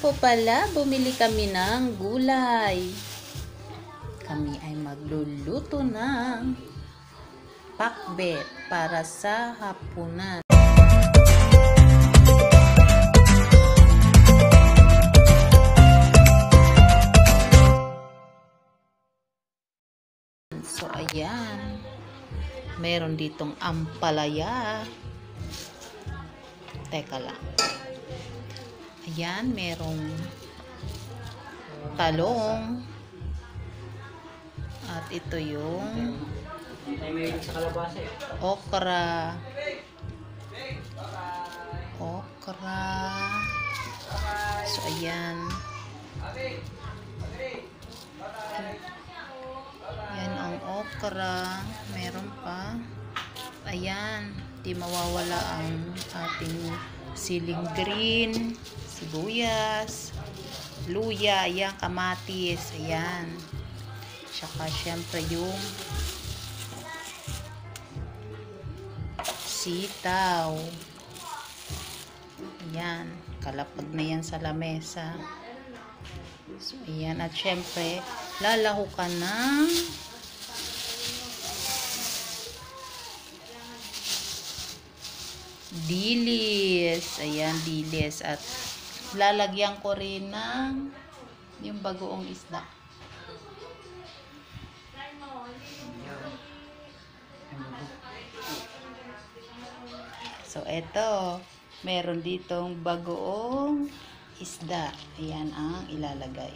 po pala, bumili kami ng gulay. Kami ay magluluto ng pakbet para sa hapunan. So, ayan. Meron ditong ampalaya. Teka lang. Ayan, merong talong. At ito yung okra. So, ayan. Ayan ang okra. Meron pa. Ayan. Di mawawala ang ating siling green, sibuyas, luya, ayan, kamatis, ayan. Tsaka syempre yung sitaw. Ayan, kalapag na yan sa lamesa. So, ayan, at syempre, lalahukan ng dilis. Ayan, dilis. At lalagyan ko rin ng yung bagoong isda. So, eto. Meron ditong bagoong isda. Ayan ang ilalagay.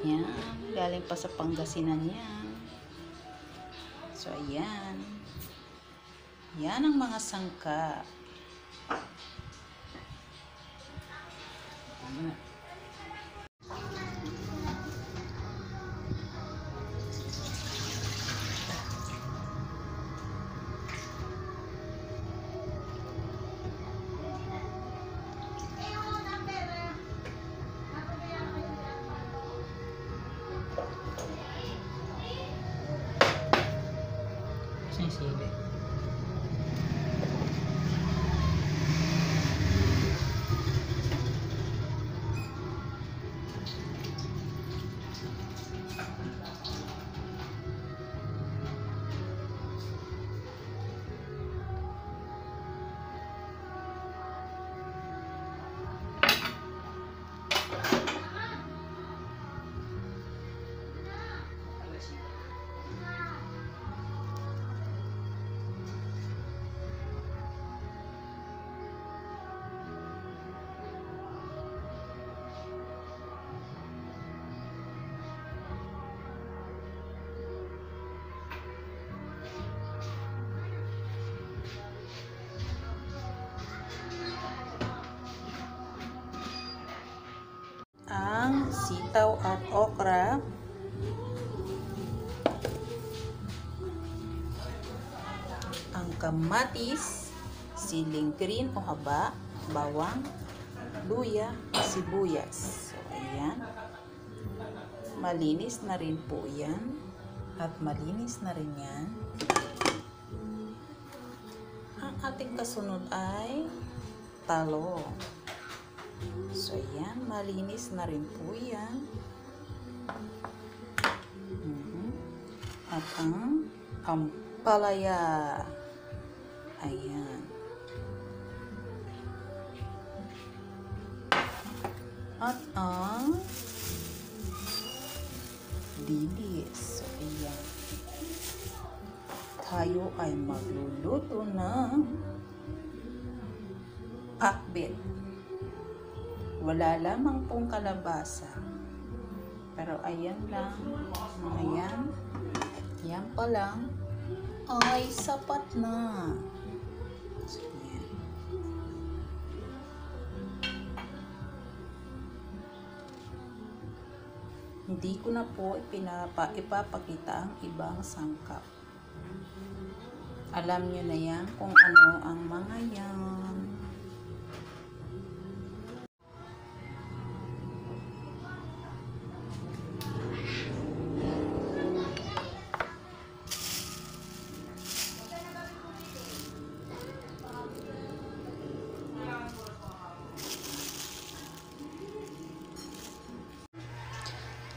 Ayan. Galing pa sa Pangasinan yan. So, ayan. Yan ang mga sangka. Sisili. Ang sitaw at okra. Ang kamatis, siling green o haba, bawang, luya, sibuyas. So, ayan. Malinis na rin po yan. At malinis na rin yan. Ang ating kasunod ay talong. So, ayan. Malinis na rin po yan. At ang ampalaya. Ayan. At ang dilis. So, ayan. Tayo ay magluluto ng pakbet. Wala lamang pong kalabasa. Pero ayan lang. Ayan. Yan pa lang. Ay, sapat na. So, ayan. Hindi ko na po ipapakita ang ibang sangkap. Alam nyo na yan kung ano ang mga yan.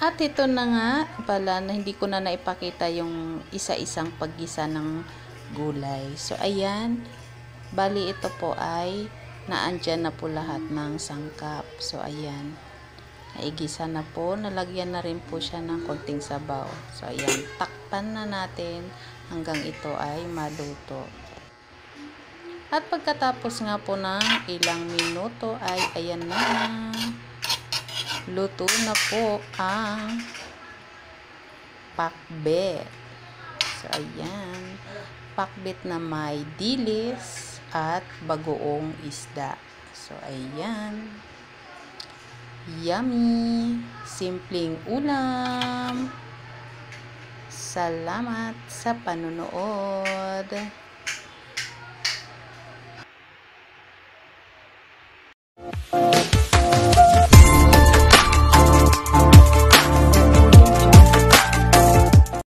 At ito na nga pala na hindi ko na naipakita yung isa-isang paggisa ng gulay. So ayan, bali ito po ay naandyan na po lahat ng sangkap. So ayan, naigisa na po, nalagyan na rin po siya ng konting sabaw. So ayan, takpan na natin hanggang ito ay maluto. At pagkatapos nga po ng ilang minuto ay ayan na, luto na po ang pakbet. So ayan, pakbet na may dilis at bagoong isda. So ayan, yummy, simpleng ulam. Salamat sa panonood.